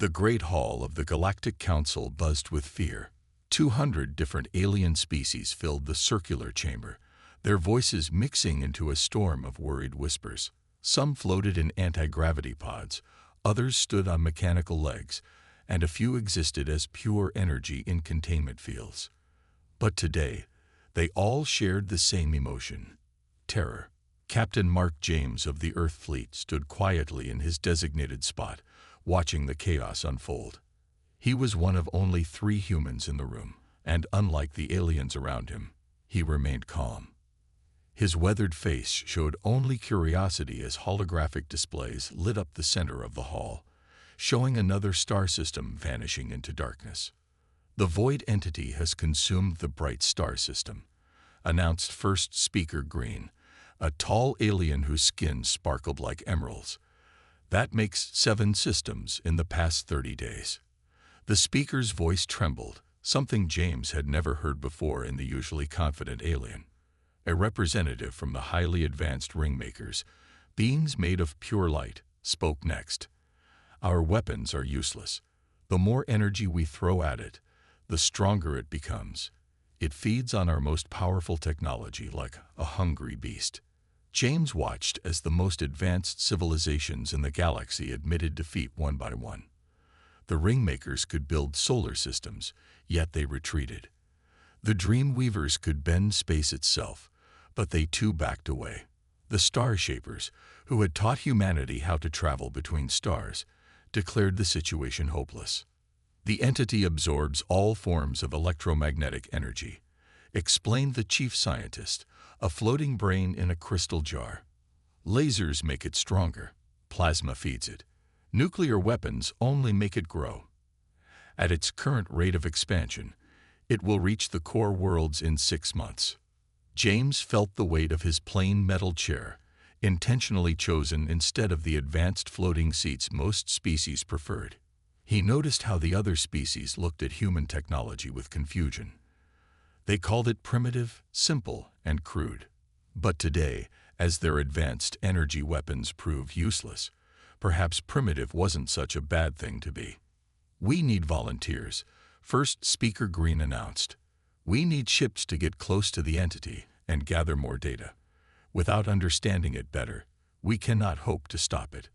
The Great Hall of the Galactic Council buzzed with fear. 200 different alien species filled the circular chamber, their voices mixing into a storm of worried whispers. Some floated in anti-gravity pods, others stood on mechanical legs, and a few existed as pure energy in containment fields. But today, they all shared the same emotion: terror. Captain Mark James of the Earth Fleet stood quietly in his designated spot, watching the chaos unfold. He was one of only 3 humans in the room, and unlike the aliens around him, he remained calm. His weathered face showed only curiosity as holographic displays lit up the center of the hall, showing another star system vanishing into darkness. "The void entity has consumed the bright star system," announced First Speaker Green, a tall alien whose skin sparkled like emeralds. "That makes 7 systems in the past 30 days. The speaker's voice trembled, something James had never heard before in the usually confident alien. A representative from the highly advanced ringmakers, beings made of pure light, spoke next. "Our weapons are useless. The more energy we throw at it, the stronger it becomes. It feeds on our most powerful technology like a hungry beast." James watched as the most advanced civilizations in the galaxy admitted defeat one by one. The Ringmakers could build solar systems, yet they retreated. The Dreamweavers could bend space itself, but they too backed away. The Star Shapers, who had taught humanity how to travel between stars, declared the situation hopeless. "The entity absorbs all forms of electromagnetic energy," explained the chief scientist, a floating brain in a crystal jar. "Lasers make it stronger. Plasma feeds it. Nuclear weapons only make it grow. At its current rate of expansion, it will reach the core worlds in 6 months." James felt the weight of his plain metal chair, intentionally chosen instead of the advanced floating seats most species preferred. He noticed how the other species looked at human technology with confusion. They called it primitive, simple, and crude. But today, as their advanced energy weapons proved useless, perhaps primitive wasn't such a bad thing to be. "We need volunteers," First Speaker Green announced. "We need ships to get close to the entity and gather more data. Without understanding it better, we cannot hope to stop it."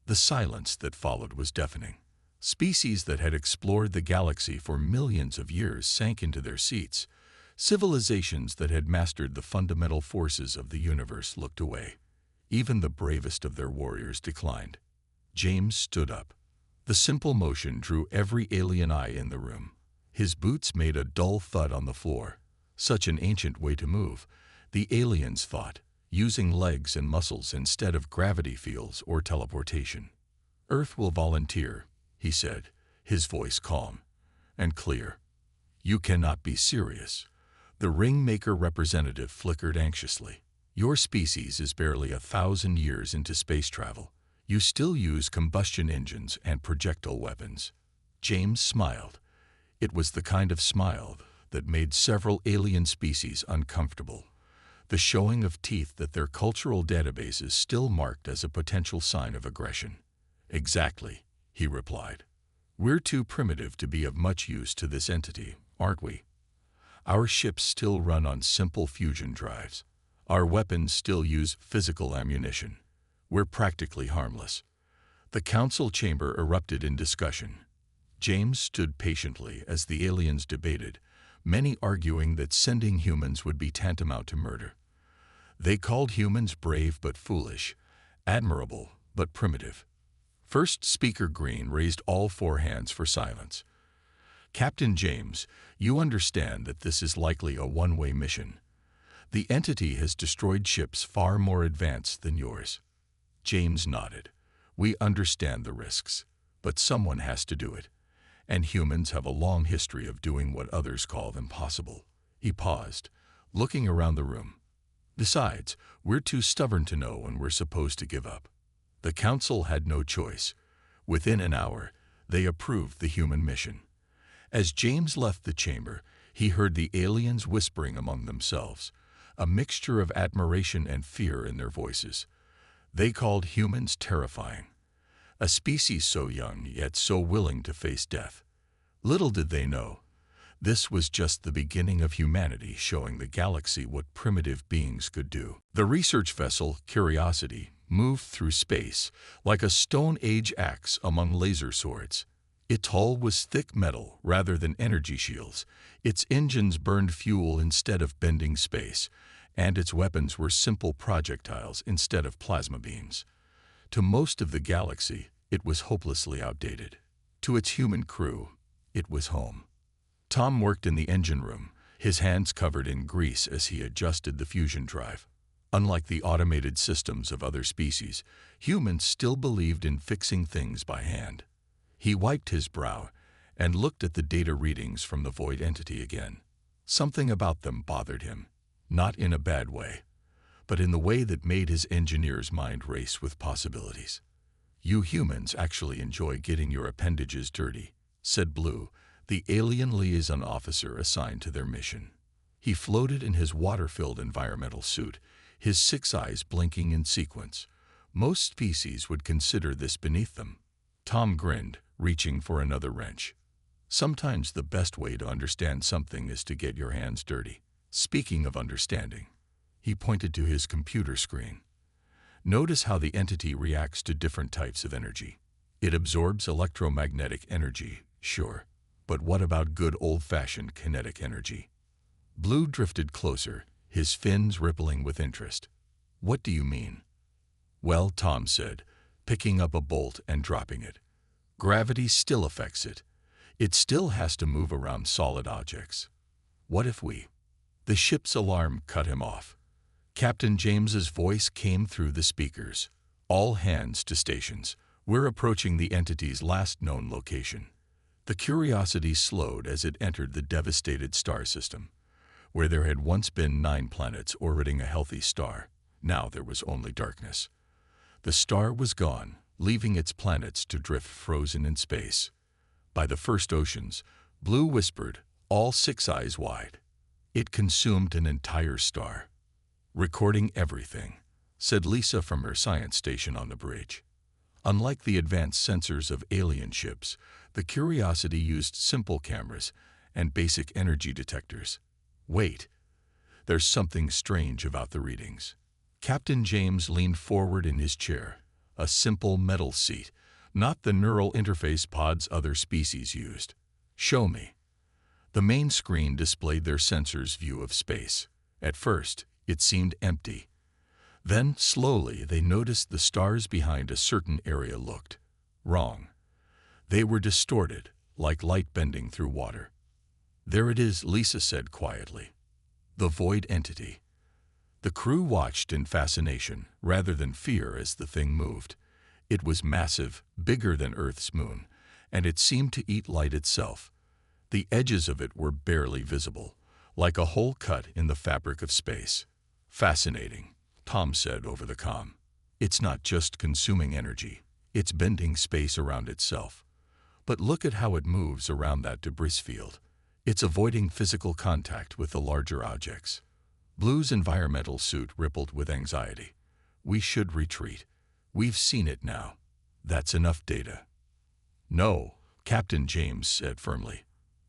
The silence that followed was deafening. Species that had explored the galaxy for millions of years sank into their seats. Civilizations that had mastered the fundamental forces of the universe looked away. Even the bravest of their warriors declined. James stood up. The simple motion drew every alien eye in the room. His boots made a dull thud on the floor. Such an ancient way to move, the aliens thought, using legs and muscles instead of gravity fields or teleportation. "Earth will volunteer," he said, his voice calm and clear. "You cannot be serious." The Ringmaker representative flickered anxiously. "Your species is barely 1,000 years into space travel. You still use combustion engines and projectile weapons." James smiled. It was the kind of smile that made several alien species uncomfortable, the showing of teeth that their cultural databases still marked as a potential sign of aggression. "Exactly," he replied. "We're too primitive to be of much use to this entity, aren't we? Our ships still run on simple fusion drives. Our weapons still use physical ammunition. We're practically harmless." The council chamber erupted in discussion. James stood patiently as the aliens debated, many arguing that sending humans would be tantamount to murder. They called humans brave but foolish, admirable but primitive. First Speaker Green raised all 4 hands for silence. "Captain James, you understand that this is likely a one-way mission. The entity has destroyed ships far more advanced than yours." James nodded. "We understand the risks, but someone has to do it. And humans have a long history of doing what others call impossible." He paused, looking around the room. "Besides, we're too stubborn to know when we're supposed to give up." The council had no choice. Within an hour, they approved the human mission. As James left the chamber, he heard the aliens whispering among themselves, a mixture of admiration and fear in their voices. They called humans terrifying. a species so young yet so willing to face death. Little did they know, this was just the beginning of humanity showing the galaxy what primitive beings could do. The research vessel, Curiosity, moved through space like a Stone Age axe among laser swords. Its hull was thick metal rather than energy shields, its engines burned fuel instead of bending space, and its weapons were simple projectiles instead of plasma beams. To most of the galaxy, it was hopelessly outdated. To its human crew, it was home. Tom worked in the engine room, his hands covered in grease as he adjusted the fusion drive. Unlike the automated systems of other species, humans still believed in fixing things by hand. He wiped his brow and looked at the data readings from the void entity again. Something about them bothered him, not in a bad way, but in the way that made his engineer's mind race with possibilities. "You humans actually enjoy getting your appendages dirty," said Blue, the alien liaison officer assigned to their mission. He floated in his water-filled environmental suit, his 6 eyes blinking in sequence. Most species would consider this beneath them. Tom grinned, reaching for another wrench. Sometimes the best way to understand something is to get your hands dirty. Speaking of understanding, he pointed to his computer screen. Notice how the entity reacts to different types of energy. It absorbs electromagnetic energy, sure, but what about good old-fashioned kinetic energy? Blue drifted closer, his fins rippling with interest. "What do you mean?" "Well," Tom said, picking up a bolt and dropping it. "Gravity still affects it. It still has to move around solid objects. What if we—" The ship's alarm cut him off. Captain James's voice came through the speakers. "All hands to stations. We're approaching the entity's last known location." The Curiosity slowed as it entered the devastated star system. Where there had once been 9 planets orbiting a healthy star, now there was only darkness. The star was gone, leaving its planets to drift frozen in space. By the first oceans, Blue whispered, all 6 eyes wide. It consumed an entire star. "Recording everything," said Lisa from her science station on the bridge. Unlike the advanced sensors of alien ships, the Curiosity used simple cameras and basic energy detectors. "Wait, there's something strange about the readings." Captain James leaned forward in his chair, a simple metal seat, not the neural interface pods other species used. "Show me." The main screen displayed their sensors' view of space. At first, it seemed empty. Then, slowly, they noticed the stars behind a certain area looked wrong. They were distorted, like light bending through water. "There it is," Lisa said quietly. "The void entity." The crew watched in fascination, rather than fear, as the thing moved. It was massive, bigger than Earth's moon, and it seemed to eat light itself. The edges of it were barely visible, like a hole cut in the fabric of space. "Fascinating," Tom said over the comm. "It's not just consuming energy, it's bending space around itself. But look at how it moves around that debris field. It's avoiding physical contact with the larger objects." Blue's environmental suit rippled with anxiety. "We should retreat. We've seen it now. That's enough data." "No," Captain James said firmly.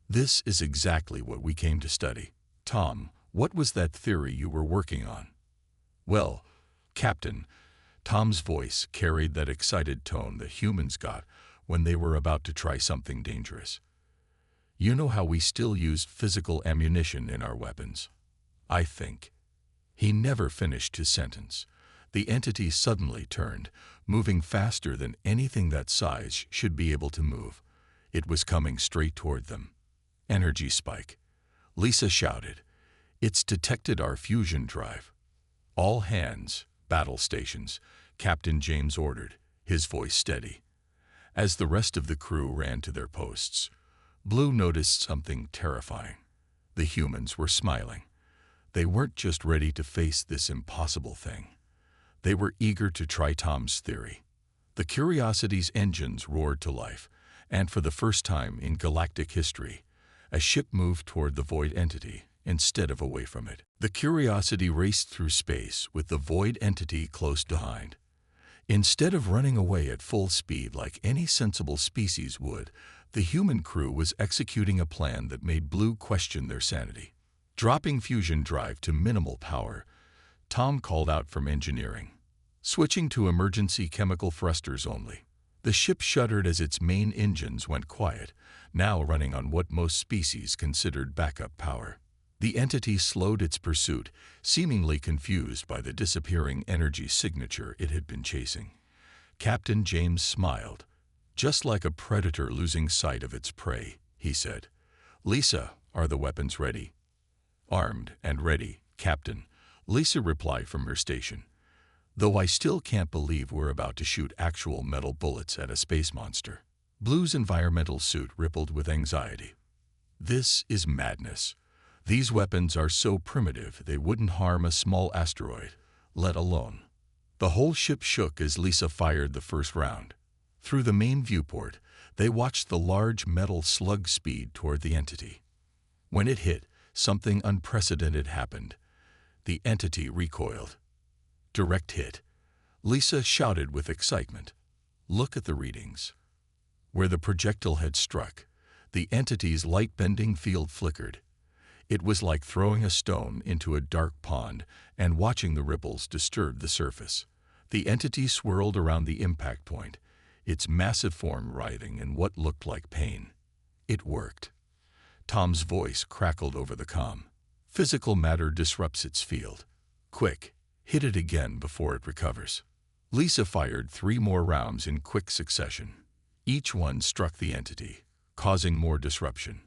"This is exactly what we came to study." "Tom, what was that theory you were working on?" "Well, Captain," Tom's voice carried that excited tone that humans got when they were about to try something dangerous. "You know how we still use physical ammunition in our weapons? I think—" He never finished his sentence. The entity suddenly turned, moving faster than anything that size should be able to move. It was coming straight toward them. "Energy spike," Lisa shouted. "It's detected our fusion drive." "All hands, battle stations," Captain James ordered, his voice steady. As the rest of the crew ran to their posts, Blue noticed something terrifying. The humans were smiling. They weren't just ready to face this impossible thing. They were eager to try Tom's theory. The Curiosity's engines roared to life, and for the first time in galactic history, a ship moved toward the void entity instead of away from it. The Curiosity raced through space with the void entity close behind. Instead of running away at full speed like any sensible species would, the human crew was executing a plan that made Blue question their sanity. Dropping fusion drive to minimal power, Tom called out from engineering, switching to emergency chemical thrusters only. The ship shuddered as its main engines went quiet, now running on what most species considered backup power. The entity slowed its pursuit, seemingly confused by the disappearing energy signature it had been chasing. Captain James smiled. "Just like a predator losing sight of its prey," he said. "Lisa, are the weapons ready?" "Armed and ready, Captain," Lisa replied from her station. "Though I still can't believe we're about to shoot actual metal bullets at a space monster." Blue's environmental suit rippled with anxiety. "This is madness. These weapons are so primitive they wouldn't harm a small asteroid, let alone." The whole ship shook as Lisa fired the first round. Through the main viewport, they watched the large metal slug speed toward the entity. When it hit, something unprecedented happened. The entity recoiled. "Direct hit," Lisa shouted with excitement. "Look at the readings." Where the projectile had struck, the entity's light-bending field flickered. It was like throwing a stone into a dark pond and watching the ripples disturb the surface. The entity swirled around the impact point, its massive form writhing in what looked like pain. It worked. Tom's voice crackled over the comm. "Physical matter disrupts its field. Quick, hit it again before it recovers." Lisa fired 3 more rounds in quick succession. Each one struck the entity, causing more disruption.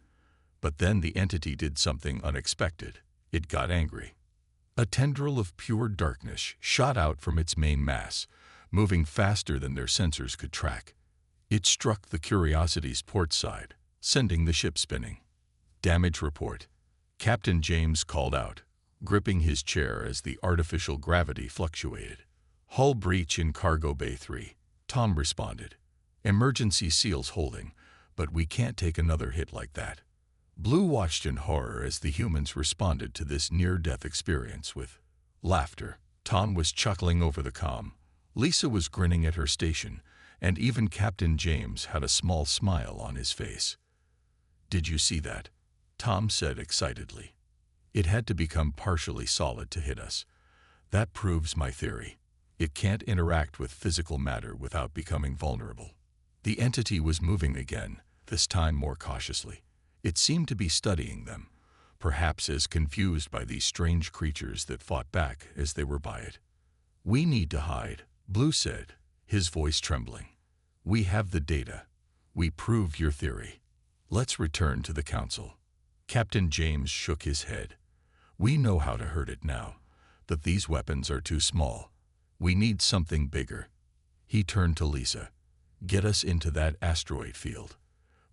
But then the entity did something unexpected. It got angry. A tendril of pure darkness shot out from its main mass, moving faster than their sensors could track. It struck the Curiosity's port side, sending the ship spinning. "Damage report," Captain James called out, gripping his chair as the artificial gravity fluctuated. "Hull breach in Cargo Bay 3, Tom responded. "Emergency seals holding, but we can't take another hit like that." Blue watched in horror as the humans responded to this near-death experience with laughter. Tom was chuckling over the comm. Lisa was grinning at her station, and even Captain James had a small smile on his face. "Did you see that?" Tom said excitedly. "It had to become partially solid to hit us. That proves my theory. It can't interact with physical matter without becoming vulnerable." The entity was moving again, this time more cautiously. It seemed to be studying them, perhaps as confused by these strange creatures that fought back as they were by it. "We need to hide," Blue said, his voice trembling. "We have the data. We proved your theory. Let's return to the council." Captain James shook his head. "We know how to hurt it now, that these weapons are too small. We need something bigger." He turned to Lisa. "Get us into that asteroid field.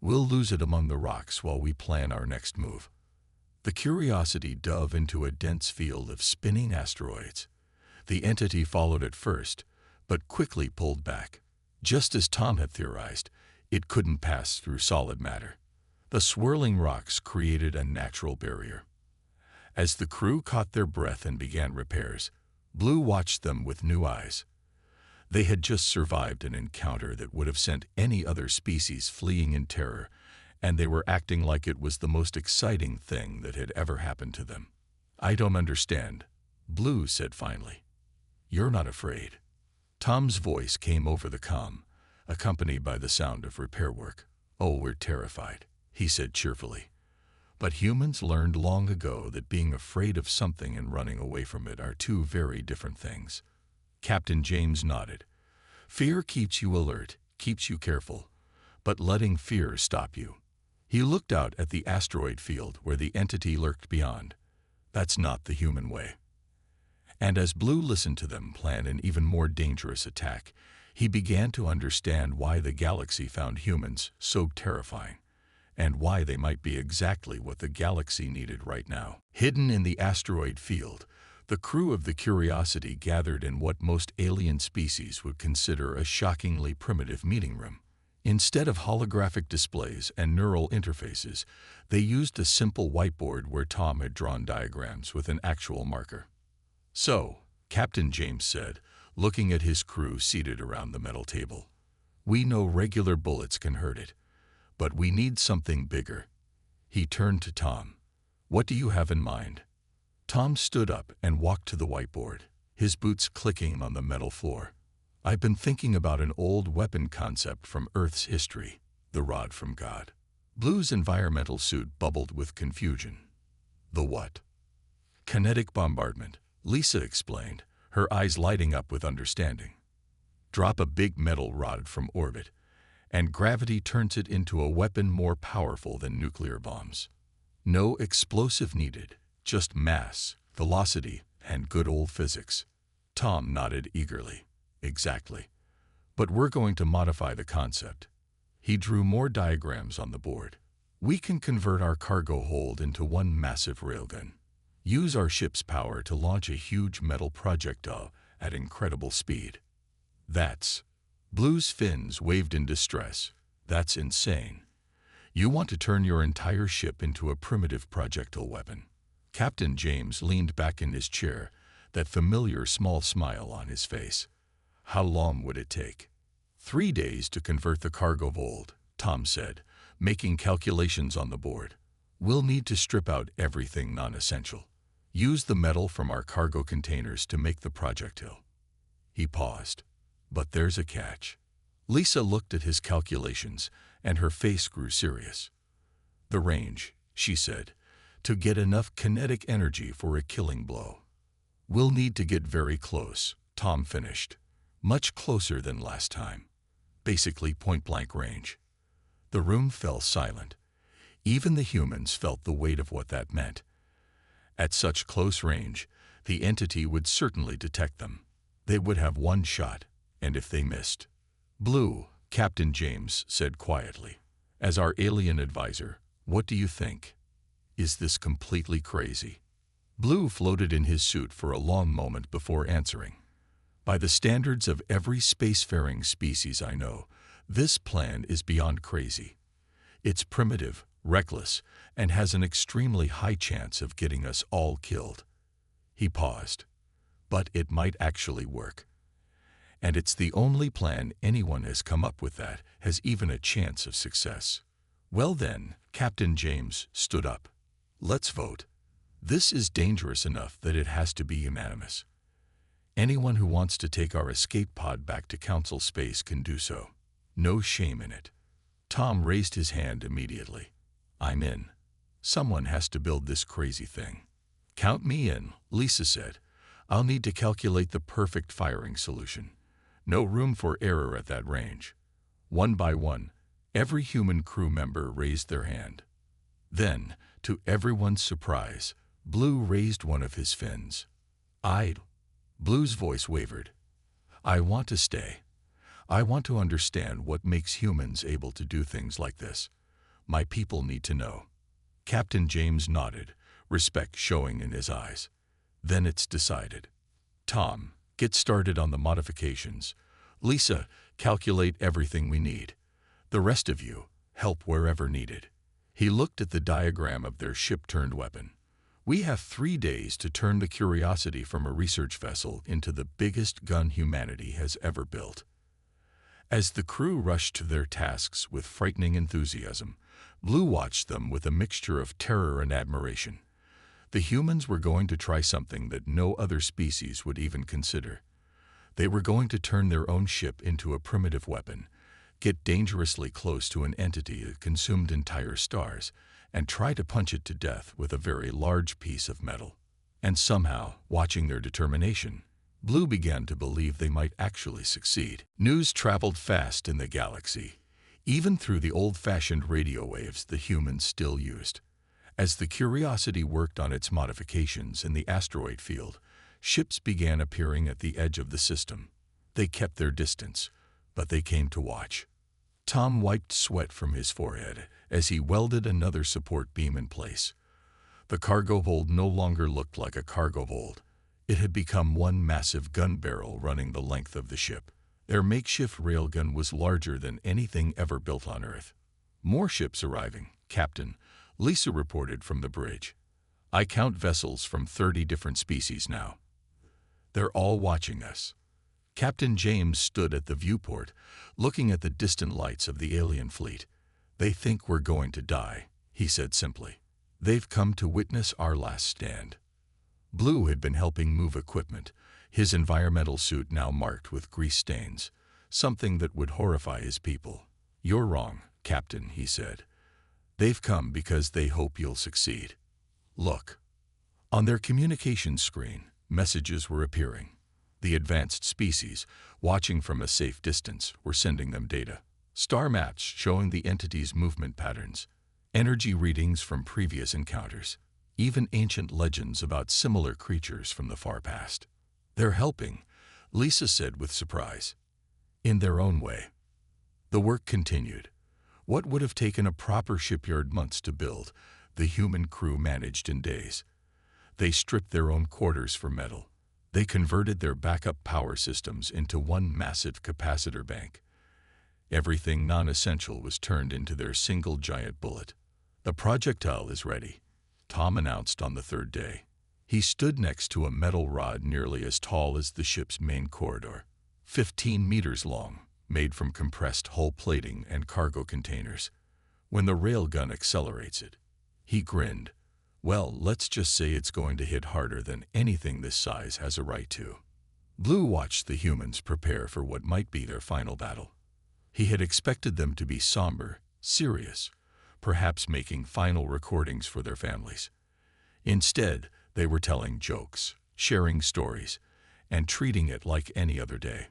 We'll lose it among the rocks while we plan our next move." The Curiosity dove into a dense field of spinning asteroids. The entity followed at first, but quickly pulled back. Just as Tom had theorized, it couldn't pass through solid matter. The swirling rocks created a natural barrier. As the crew caught their breath and began repairs, Blue watched them with new eyes. They had just survived an encounter that would have sent any other species fleeing in terror, and they were acting like it was the most exciting thing that had ever happened to them. "I don't understand," Blue said finally. "You're not afraid." Tom's voice came over the comm, accompanied by the sound of repair work. "Oh, we're terrified," he said cheerfully. "But humans learned long ago that being afraid of something and running away from it are 2 very different things." Captain James nodded. "Fear keeps you alert, keeps you careful, but letting fear stop you." He looked out at the asteroid field where the entity lurked beyond. "That's not the human way." And as Blue listened to them plan an even more dangerous attack, he began to understand why the galaxy found humans so terrifying, and why they might be exactly what the galaxy needed right now. Hidden in the asteroid field, the crew of the Curiosity gathered in what most alien species would consider a shockingly primitive meeting room. Instead of holographic displays and neural interfaces, they used a simple whiteboard where Tom had drawn diagrams with an actual marker. "So," Captain James said, looking at his crew seated around the metal table. "We know regular bullets can hurt it, but we need something bigger." He turned to Tom. "What do you have in mind?" Tom stood up and walked to the whiteboard, his boots clicking on the metal floor. "I've been thinking about an old weapon concept from Earth's history, the rod from God." Blue's environmental suit bubbled with confusion. "The what?" "Kinetic bombardment," Lisa explained, her eyes lighting up with understanding. "Drop a big metal rod from orbit, and gravity turns it into a weapon more powerful than nuclear bombs. No explosive needed, just mass, velocity, and good old physics." Tom nodded eagerly. "Exactly. But we're going to modify the concept." He drew more diagrams on the board. "We can convert our cargo hold into one massive railgun. Use our ship's power to launch a huge metal projectile at incredible speed." "That's..." Blue's fins waved in distress. "That's insane. You want to turn your entire ship into a primitive projectile weapon." Captain James leaned back in his chair, that familiar small smile on his face. "How long would it take?" 3 days to convert the cargo hold," Tom said, making calculations on the board. "We'll need to strip out everything non-essential. Use the metal from our cargo containers to make the projectile." He paused. "But there's a catch." Lisa looked at his calculations, and her face grew serious. "The range," she said, "to get enough kinetic energy for a killing blow." "We'll need to get very close," Tom finished. "Much closer than last time. Basically point-blank range." The room fell silent. Even the humans felt the weight of what that meant. At such close range, the entity would certainly detect them. They would have one shot, and if they missed... "Blue," Captain James said quietly, "as our alien advisor, what do you think? Is this completely crazy?" Blue floated in his suit for a long moment before answering. "By the standards of every spacefaring species I know, this plan is beyond crazy. It's primitive, reckless, and has an extremely high chance of getting us all killed." He paused. "But it might actually work. And it's the only plan anyone has come up with that has even a chance of success." "Well then," Captain James stood up. "Let's vote. This is dangerous enough that it has to be unanimous. Anyone who wants to take our escape pod back to Council space can do so. No shame in it." Tom raised his hand immediately. "I'm in. Someone has to build this crazy thing." "Count me in," Lisa said. "I'll need to calculate the perfect firing solution. No room for error at that range." One by one, every human crew member raised their hand. Then, to everyone's surprise, Blue raised one of his fins. Blue's voice wavered. "I want to stay. I want to understand what makes humans able to do things like this. My people need to know." Captain James nodded, respect showing in his eyes. "Then it's decided. Tom, get started on the modifications. Lisa, calculate everything we need. The rest of you, help wherever needed." He looked at the diagram of their ship-turned weapon. "We have 3 days to turn the Curiosity from a research vessel into the biggest gun humanity has ever built." As the crew rushed to their tasks with frightening enthusiasm, Blue watched them with a mixture of terror and admiration. The humans were going to try something that no other species would even consider. They were going to turn their own ship into a primitive weapon, get dangerously close to an entity that consumed entire stars, and try to punch it to death with a very large piece of metal. And somehow, watching their determination, Blue began to believe they might actually succeed. News traveled fast in the galaxy, even through the old-fashioned radio waves the humans still used. As the Curiosity worked on its modifications in the asteroid field, ships began appearing at the edge of the system. They kept their distance, but they came to watch. Tom wiped sweat from his forehead as he welded another support beam in place. The cargo hold no longer looked like a cargo hold. It had become one massive gun barrel running the length of the ship. Their makeshift railgun was larger than anything ever built on Earth. "More ships arriving, Captain," Lisa reported from the bridge. "I count vessels from 30 different species now. They're all watching us." Captain James stood at the viewport, looking at the distant lights of the alien fleet. "They think we're going to die," he said simply. "They've come to witness our last stand." Blue had been helping move equipment, his environmental suit now marked with grease stains, something that would horrify his people. "You're wrong, Captain," he said. "They've come because they hope you'll succeed. Look." On their communication screen, messages were appearing. The advanced species, watching from a safe distance, were sending them data. Star maps showing the entity's movement patterns, energy readings from previous encounters, even ancient legends about similar creatures from the far past. "They're helping," Lisa said with surprise. "In their own way." The work continued. What would have taken a proper shipyard months to build, the human crew managed in days. They stripped their own quarters for metal. They converted their backup power systems into one massive capacitor bank. Everything non-essential was turned into their single giant bullet. "The projectile is ready," Tom announced on the third day. He stood next to a metal rod nearly as tall as the ship's main corridor, 15 meters long, made from compressed hull plating and cargo containers. "When the railgun accelerates it," he grinned, "well, let's just say it's going to hit harder than anything this size has a right to." Blue watched the humans prepare for what might be their final battle. He had expected them to be somber, serious, perhaps making final recordings for their families. Instead, they were telling jokes, sharing stories, and treating it like any other day.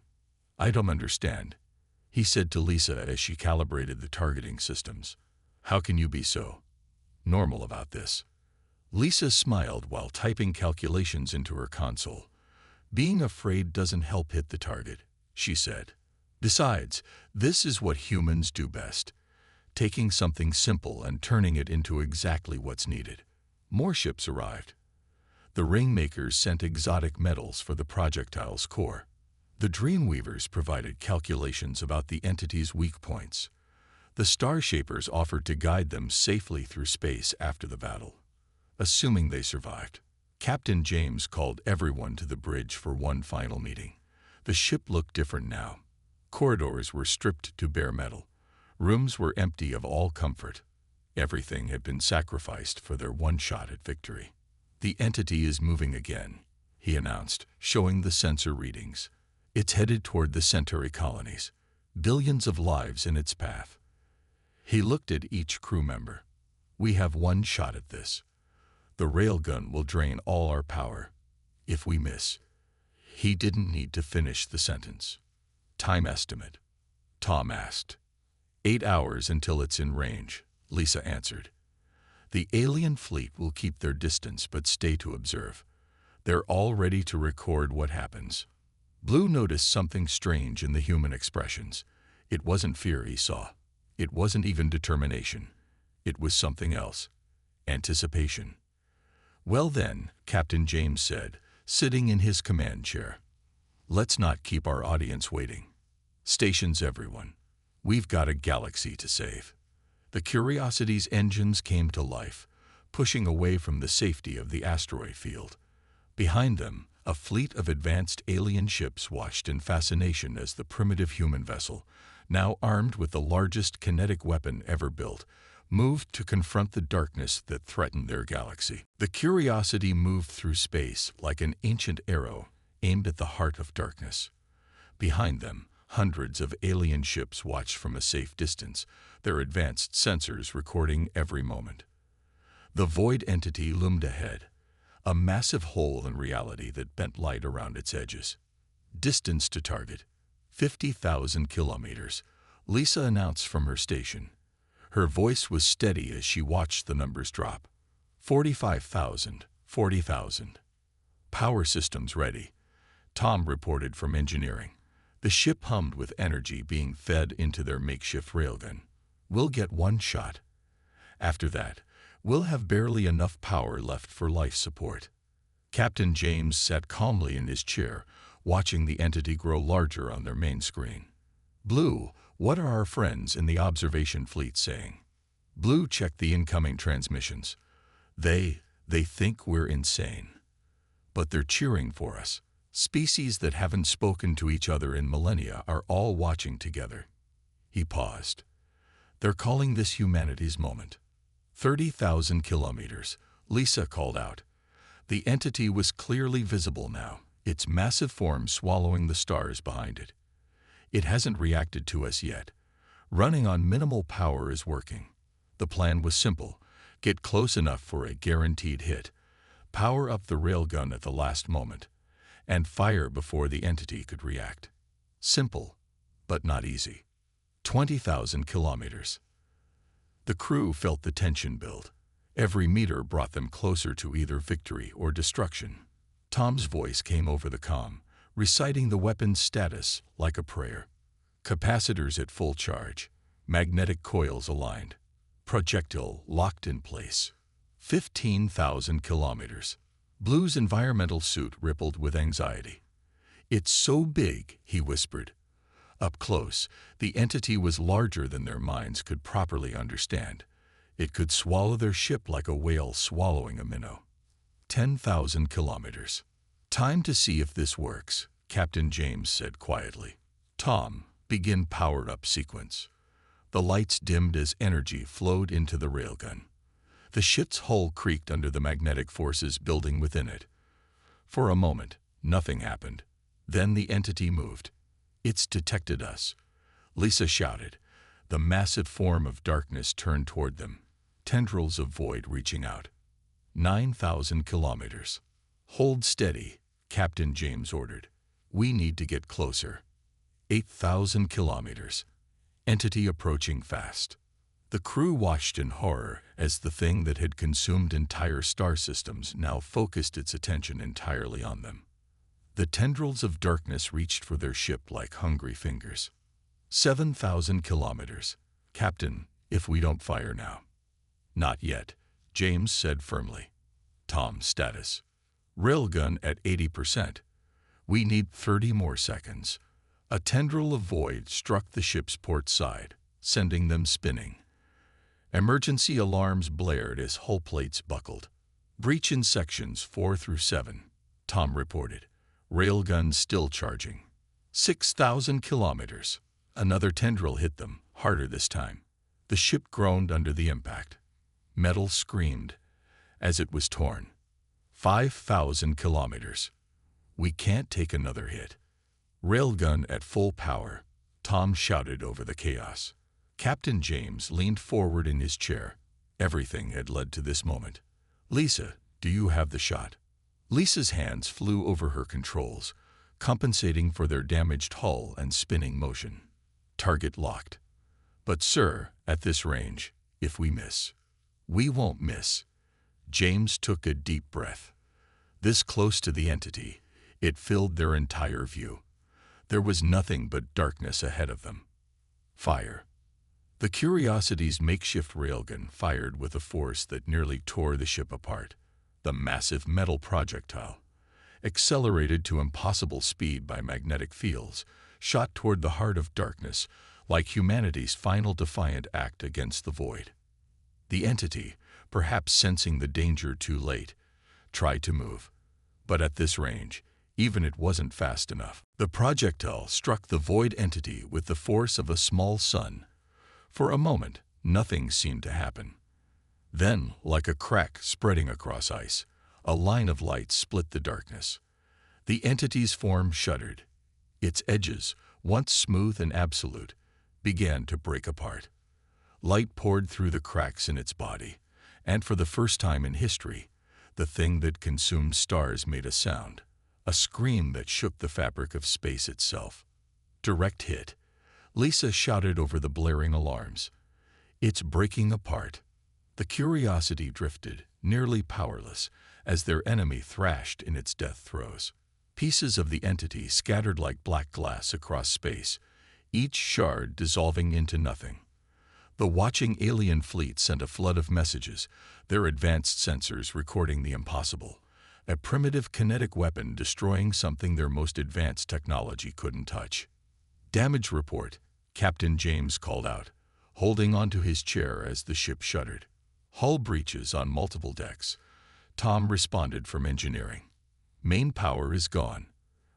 "I don't understand," he said to Lisa as she calibrated the targeting systems. "How can you be so normal about this?" Lisa smiled while typing calculations into her console. "Being afraid doesn't help hit the target," she said. "Besides, this is what humans do best, taking something simple and turning it into exactly what's needed." More ships arrived. The Ringmakers sent exotic metals for the projectile's core. The Dreamweavers provided calculations about the entity's weak points. The Starshapers offered to guide them safely through space after the battle, assuming they survived. Captain James called everyone to the bridge for one final meeting. The ship looked different now. Corridors were stripped to bare metal. Rooms were empty of all comfort. Everything had been sacrificed for their one shot at victory. "The entity is moving again," he announced, showing the sensor readings. "It's headed toward the Centauri colonies, billions of lives in its path." He looked at each crew member. "We have one shot at this. The railgun will drain all our power. If we miss..." He didn't need to finish the sentence. "Time estimate?" Tom asked. 8 hours until it's in range," Lisa answered. "The alien fleet will keep their distance but stay to observe. They're all ready to record what happens." Blue noticed something strange in the human expressions. It wasn't fear he saw. It wasn't even determination. It was something else. Anticipation. "Well then," Captain James said, sitting in his command chair. "Let's not keep our audience waiting. Stations everyone. We've got a galaxy to save." The Curiosity's engines came to life, pushing away from the safety of the asteroid field. Behind them, a fleet of advanced alien ships watched in fascination as the primitive human vessel, now armed with the largest kinetic weapon ever built, moved to confront the darkness that threatened their galaxy. The Curiosity moved through space like an ancient arrow aimed at the heart of darkness. Behind them, hundreds of alien ships watched from a safe distance, their advanced sensors recording every moment. The void entity loomed ahead, a massive hole in reality that bent light around its edges. "Distance to target, 50,000 kilometers," Lisa announced from her station. Her voice was steady as she watched the numbers drop. 45,000, 40,000. "Power systems ready," Tom reported from engineering. The ship hummed with energy being fed into their makeshift railgun. "We'll get one shot. After that, we'll have barely enough power left for life support." Captain James sat calmly in his chair, watching the entity grow larger on their main screen. "Blue, what are our friends in the observation fleet saying?" Blue checked the incoming transmissions. They think we're insane. But they're cheering for us. Species that haven't spoken to each other in millennia are all watching together. He paused. They're calling this humanity's moment. 30,000 kilometers, Lisa called out. The entity was clearly visible now, its massive form swallowing the stars behind it. It hasn't reacted to us yet. Running on minimal power is working. The plan was simple. Get close enough for a guaranteed hit. Power up the railgun at the last moment. And fire before the entity could react. Simple, but not easy. 20,000 kilometers. The crew felt the tension build. Every meter brought them closer to either victory or destruction. Tom's voice came over the comm, reciting the weapon's status like a prayer. Capacitors at full charge, magnetic coils aligned, projectile locked in place. 15,000 kilometers. Blue's environmental suit rippled with anxiety. It's so big, he whispered. Up close, the entity was larger than their minds could properly understand. It could swallow their ship like a whale swallowing a minnow. 10,000 kilometers. Time to see if this works, Captain James said quietly. Tom, begin power-up sequence. The lights dimmed as energy flowed into the railgun. The ship's hull creaked under the magnetic forces building within it. For a moment, nothing happened. Then the entity moved. It's detected us, Lisa shouted. The massive form of darkness turned toward them, tendrils of void reaching out. 9,000 kilometers. Hold steady, Captain James ordered. We need to get closer. 8,000 kilometers. Entity approaching fast. The crew watched in horror as the thing that had consumed entire star systems now focused its attention entirely on them. The tendrils of darkness reached for their ship like hungry fingers. 7,000 kilometers. Captain, if we don't fire now. Not yet, James said firmly. Tom's status. Railgun at 80%. We need 30 more seconds. A tendril of void struck the ship's port side, sending them spinning. Emergency alarms blared as hull plates buckled. Breach in sections 4 through 7, Tom reported. Railgun still charging. 6,000 kilometers. Another tendril hit them, harder this time. The ship groaned under the impact. Metal screamed as it was torn. 5,000 kilometers. We can't take another hit. Railgun at full power, Tom shouted over the chaos. Captain James leaned forward in his chair. Everything had led to this moment. Lisa, do you have the shot? Lisa's hands flew over her controls, compensating for their damaged hull and spinning motion. Target locked. But sir, at this range, if we miss. We won't miss. James took a deep breath. This close to the entity, it filled their entire view. There was nothing but darkness ahead of them. Fire. The Curiosity's makeshift railgun fired with a force that nearly tore the ship apart. The massive metal projectile, accelerated to impossible speed by magnetic fields, shot toward the heart of darkness like humanity's final defiant act against the void. The entity, perhaps sensing the danger too late, tried to move. But at this range, even it wasn't fast enough. The projectile struck the void entity with the force of a small sun. For a moment, nothing seemed to happen. Then, like a crack spreading across ice, a line of light split the darkness. The entity's form shuddered. Its edges, once smooth and absolute, began to break apart. Light poured through the cracks in its body, and for the first time in history, the thing that consumed stars made a sound, a scream that shook the fabric of space itself. Direct hit. Lisa shouted over the blaring alarms. It's breaking apart. The Curiosity drifted, nearly powerless, as their enemy thrashed in its death throes. Pieces of the entity scattered like black glass across space, each shard dissolving into nothing. The watching alien fleet sent a flood of messages, their advanced sensors recording the impossible. A primitive kinetic weapon destroying something their most advanced technology couldn't touch. Damage report, Captain James called out, holding onto his chair as the ship shuddered. Hull breaches on multiple decks. Tom responded from engineering. Main power is gone.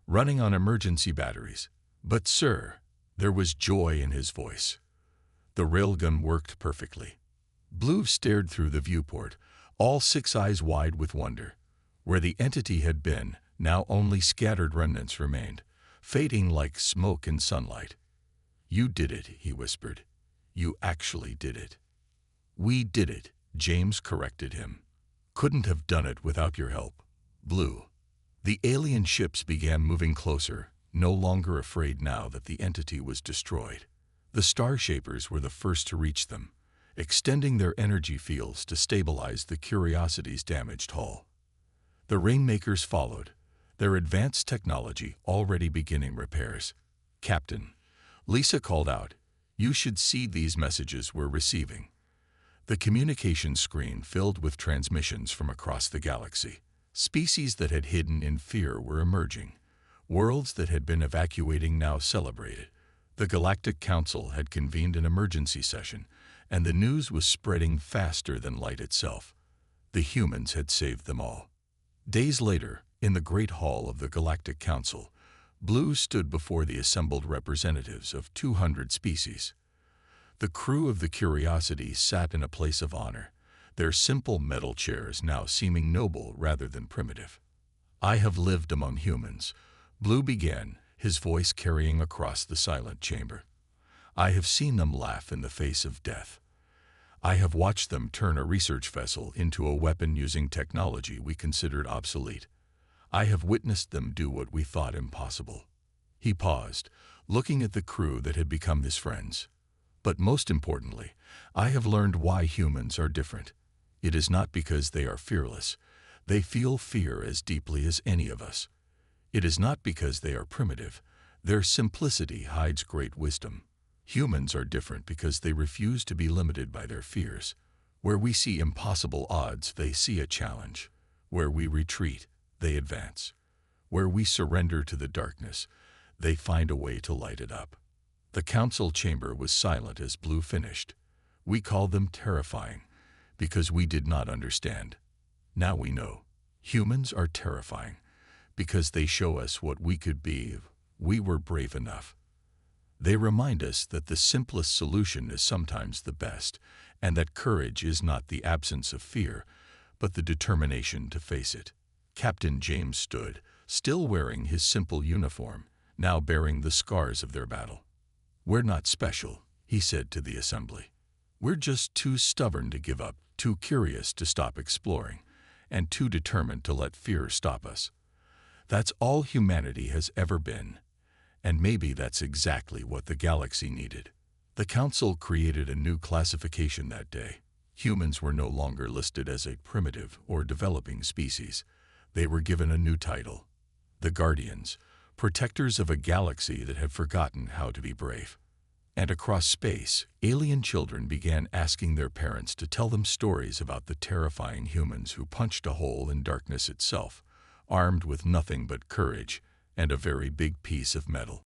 running on emergency batteries. But, sir, there was joy in his voice. The railgun worked perfectly. Blue stared through the viewport, all 6 eyes wide with wonder. Where the entity had been, now only scattered remnants remained, fading like smoke in sunlight. "You did it," he whispered. "You actually did it." "We did it," James corrected him. "Couldn't have done it without your help, Blue." The alien ships began moving closer, no longer afraid now that the entity was destroyed. The Star Shapers were the first to reach them, extending their energy fields to stabilize the Curiosity's damaged hull. The Rainmakers followed, their advanced technology already beginning repairs. "Captain," Lisa called out, "you should see these messages we're receiving." The communication screen filled with transmissions from across the galaxy. Species that had hidden in fear were emerging. Worlds that had been evacuating now celebrated. The Galactic Council had convened an emergency session, and the news was spreading faster than light itself. The humans had saved them all. Days later, in the Great Hall of the Galactic Council, Blue stood before the assembled representatives of 200 species. The crew of the Curiosity sat in a place of honor, their simple metal chairs now seeming noble rather than primitive. "I have lived among humans," Blue began, his voice carrying across the silent chamber. "I have seen them laugh in the face of death. I have watched them turn a research vessel into a weapon using technology we considered obsolete. I have witnessed them do what we thought impossible." He paused, looking at the crew that had become his friends. "But most importantly, I have learned why humans are different. It is not because they are fearless. They feel fear as deeply as any of us. It is not because they are primitive. Their simplicity hides great wisdom. Humans are different because they refuse to be limited by their fears. Where we see impossible odds, they see a challenge. Where we retreat, they advance. Where we surrender to the darkness, they find a way to light it up." The council chamber was silent as Blue finished. "We called them terrifying because we did not understand. Now we know. Humans are terrifying because they show us what we could be if we were brave enough. They remind us that the simplest solution is sometimes the best, and that courage is not the absence of fear, but the determination to face it." Captain James stood, still wearing his simple uniform, now bearing the scars of their battle. "We're not special," he said to the assembly. "We're just too stubborn to give up, too curious to stop exploring, and too determined to let fear stop us. That's all humanity has ever been, and maybe that's exactly what the galaxy needed." The council created a new classification that day. Humans were no longer listed as a primitive or developing species. They were given a new title: the Guardians, protectors of a galaxy that had forgotten how to be brave. And across space, alien children began asking their parents to tell them stories about the terrifying humans who punched a hole in darkness itself, armed with nothing but courage and a very big piece of metal.